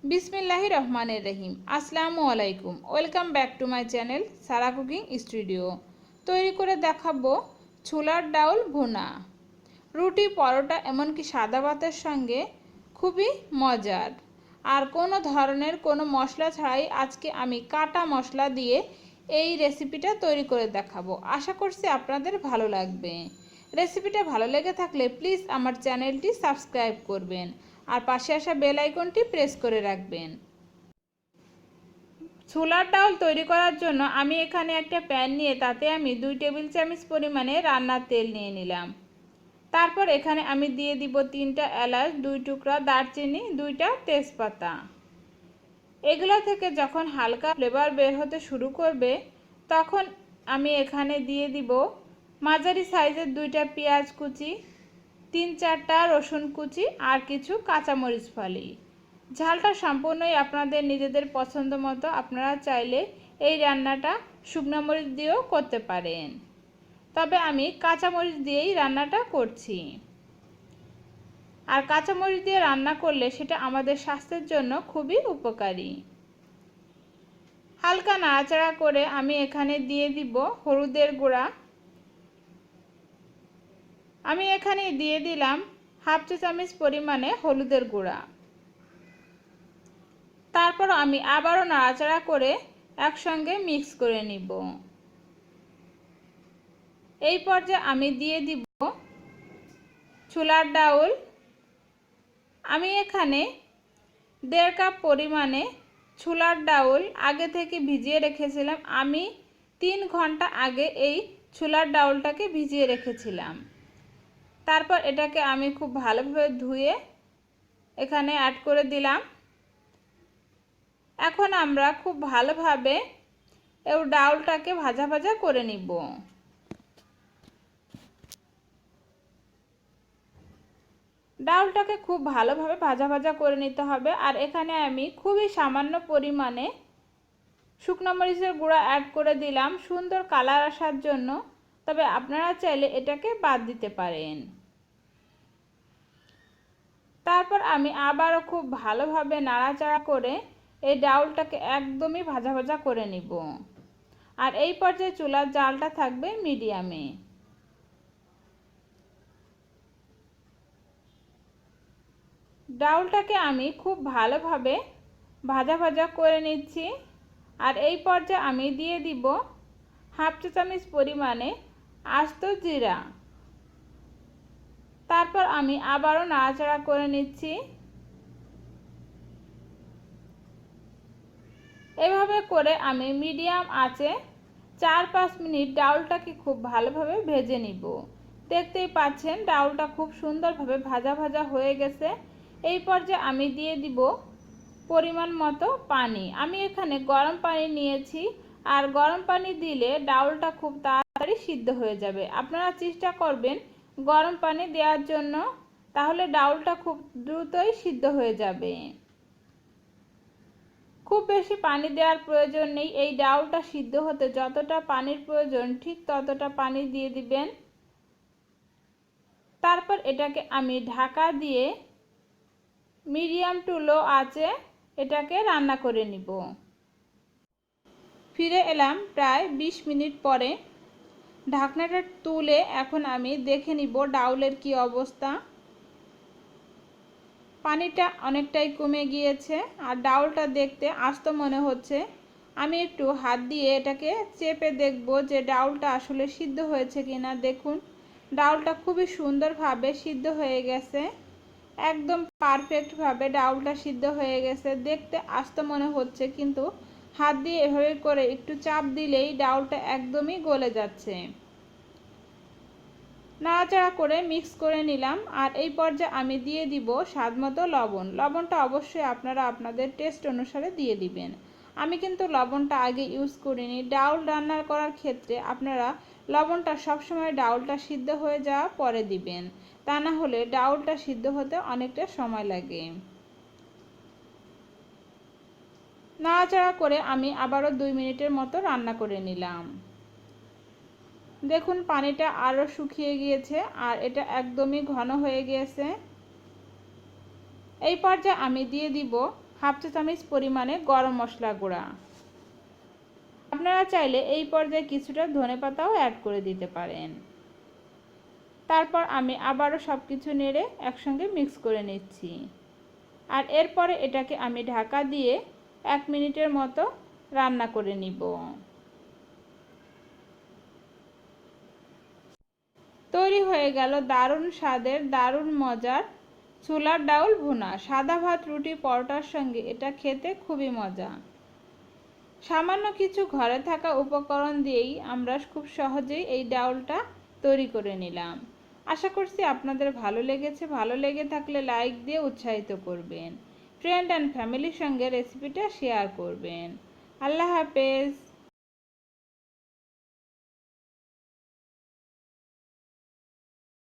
বিসমিল্লাহির রহমানির রহিম। আসসালামু আলাইকুম। Welcome back to my channel Sara cooking studio. তৈরি করে দেখাবো ছোলার ডাউল ভুনা। রুটি, পরোটা, এমনকি সাদা ভাতের সঙ্গে খুবই মজার। আর কোনো ধরনের কোনো মশলা ছাড়াই আজকে আমি কাটা মশলা দিয়ে এই রেসিপিটা তৈরি করে দেখাবো। আশা করছি আপনাদের ভালো লাগবে। রেসিপিটা ভালো লেগে থাকলে প্লিজ আমার চ্যানেলটি সাবস্ক্রাইব করবেন আর পাশে আসা বেল আইকনটি প্রেস করে রাখবেন। ছোলার ডাউল তৈরি করার জন্য আমি এখানে একটা প্যান নিয়ে তাতে আমি 2 টেবিল চামচ পরিমাণে রান্নার তেল নিয়ে নিলাম। তারপর এখানে আমি দিয়ে দিব 3টা এলাচ, 2 টুকরা দারচিনি, 2টা তেজপাতা। এগুলো থেকে যখন হালকা ফ্লেভার বের হতে শুরু করবে তখন আমি এখানে দিয়ে দিব মাঝারি সাইজের 2টা পেঁয়াজ কুচি, 3-4টা রসুন কুচি আর কিছু কাঁচামরিচ ফালি। ঝালটা সম্পূর্ণই আপনাদের নিজেদের পছন্দ মতো। আপনারা চাইলে এই রান্নাটা শুকনো মরিচ দিয়েও করতে পারেন, তবে আমি কাঁচামরিচ দিয়েই রান্নাটা করছি। আর কাঁচামরিচ দিয়ে রান্না করলে সেটা আমাদের স্বাস্থ্যের জন্য খুবই উপকারী। হালকা নাড়াচাড়া করে আমি এখানে দিয়ে দিব হলুদের গুঁড়া। আমি এখানে দিয়ে দিলাম 1/2 চা চামচ পরিমাণে হলুদের গুঁড়া। তারপর আমি আবারও নাড়াচাড়া করে একসঙ্গে মিক্স করে নিব। এই পর্যায়ে আমি দিয়ে দিব ছোলার ডাউল। আমি এখানে 1.5 কাপ পরিমাণে ছোলার ডাউল আগে থেকে ভিজিয়ে রেখেছিলাম। আমি 3 ঘন্টা আগে এই ছোলার ডাউলটাকে ভিজিয়ে রেখেছিলাম। তারপর এটাকে আমি খুব ভালোভাবে ধুয়ে এখানে অ্যাড করে দিলাম। এখন আমরা খুব ভালোভাবে এই ডাউলটাকে ভাজা ভাজা করে নিব। ডাউলটাকে খুব ভালোভাবে ভাজা ভাজা করে নিতে হবে। আর এখানে আমি খুবই সামান্য পরিমাণে শুকনো মরিচের গুঁড়া অ্যাড করে দিলাম সুন্দর কালার আসার জন্য, তবে আপনারা চাইলে এটাকে বাদ দিতে পারেন। তারপর আমি আবারও খুব ভালোভাবে নাড়াচাড়া করে এই ডাউলটাকে একদমই ভাজা ভাজা করে নিব। আর এই পর্যায়ে চুলার জালটা থাকবে মিডিয়ামে। ডাউলটাকে আমি খুব ভালোভাবে ভাজা ভাজা করে নিচ্ছি। আর এই পর্যায়ে আমি দিয়ে দিব 1/2 চা চামচ পরিমাণে আস্ত জিরা। তারপর আমি আবারও নাড়াচাড়া করে নিচ্ছি। এভাবে করে আমি মিডিয়াম আঁচে 4-5 মিনিট ডাউলটাকে খুব ভালোভাবে ভেজে নিব। দেখতেই পাচ্ছেন ডাউলটা খুব সুন্দরভাবে ভাজা ভাজা হয়ে গেছে। এই পর্যায়ে আমি দিয়ে দিব পরিমাণ মতো পানি। আমি এখানে গরম পানি নিয়েছি। আর গরম পানি দিলে ডাউলটা খুব তাড়াতাড়ি সিদ্ধ হয়ে যাবে। আপনারা চেষ্টা করবেন গরম পানি দেওয়ার জন্য, তাহলে ডাউলটা খুব দ্রুতই সিদ্ধ হয়ে যাবে। খুব বেশি পানি দেওয়ার প্রয়োজন নেই। এই ডাউলটা সিদ্ধ হতে যতটা পানির প্রয়োজন ঠিক ততটা পানি দিয়ে দিবেন। তারপর এটাকে আমি ঢাকা দিয়ে মিডিয়াম টু লো আঁচে এটাকে রান্না করে নিব। ফিরে এলাম প্রায় 20 মিনিট পরে। ঢাকনাটা তুলে এখন আমি দেখে নিব ডাউলের কি অবস্থা। পানিটা অনেকটাই কমে গিয়েছে আর ডাউলটা দেখতে আস্ত মনে হচ্ছে। আমি একটু হাত দিয়ে এটাকে চেপে দেখব যে ডাউলটা আসলে সিদ্ধ হয়েছে কিনা। দেখুন ডাউলটা খুবই সুন্দরভাবে সিদ্ধ হয়ে গেছে। একদম পারফেক্টভাবে ডাউলটা সিদ্ধ হয়ে গেছে। দেখতে আস্ত মনে হচ্ছে, কিন্তু হাত দিয়ে এভাবে করে একটু চাপ দিলেই ডাউলটা একদমই গলে যাচ্ছে। নাড়াচাড়া করে মিক্স করে নিলাম। আর এই পর্যায়ে আমি দিয়ে দিব স্বাদমতো লবণ। লবণটা অবশ্যই আপনারা আপনাদের টেস্ট অনুসারে দিয়ে দিবেন। আমি কিন্তু লবণটা আগে ইউজ করিনি। ডাউল রান্না করার ক্ষেত্রে আপনারা লবণটা সবসময় ডাউলটা সিদ্ধ হয়ে যাওয়া পরে দিবেন, তা না হলে ডাউলটা সিদ্ধ হতে অনেকটা সময় লাগে। নাড়াচাড়া করে আমি আবারও 2 মিনিটের মতো রান্না করে নিলাম। দেখুন পানিটা আরও শুকিয়ে গিয়েছে আর এটা একদমই ঘন হয়ে গিয়েছে। এই পর্যায়ে আমি দিয়ে দিব হাফ চা চামচ পরিমাণে গরম মশলা গুঁড়া। আপনারা চাইলে এই পর্যায়ে কিছুটা ধনেপাতাও অ্যাড করে দিতে পারেন। তারপর আমি আবারও সব কিছু নেড়ে একসঙ্গে মিক্স করে নিচ্ছি। আর এরপরে এটাকে আমি ঢাকা দিয়ে 1 মিনিটের মতো রান্না করে নিব। তৈরি হয়ে গেল দারুণ স্বাদের, দারুণ মজার ছোলার ডাউল ভুনা। সাদা ভাত, রুটি, পরোটার সঙ্গে এটা খেতে খুবই মজা। সামান্য কিছু ঘরে থাকা উপকরণ দিয়েই আমরা খুব সহজেই এই ডাউলটা তৈরি করে নিলাম। আশা করছি আপনাদের ভালো লেগেছে। ভালো লেগে থাকলে লাইক দিয়ে উৎসাহিত করবেন। ফ্রেন্ড অ্যান্ড ফ্যামিলির সঙ্গে রেসিপিটা শেয়ার করবেন। আল্লাহ হাফেজ।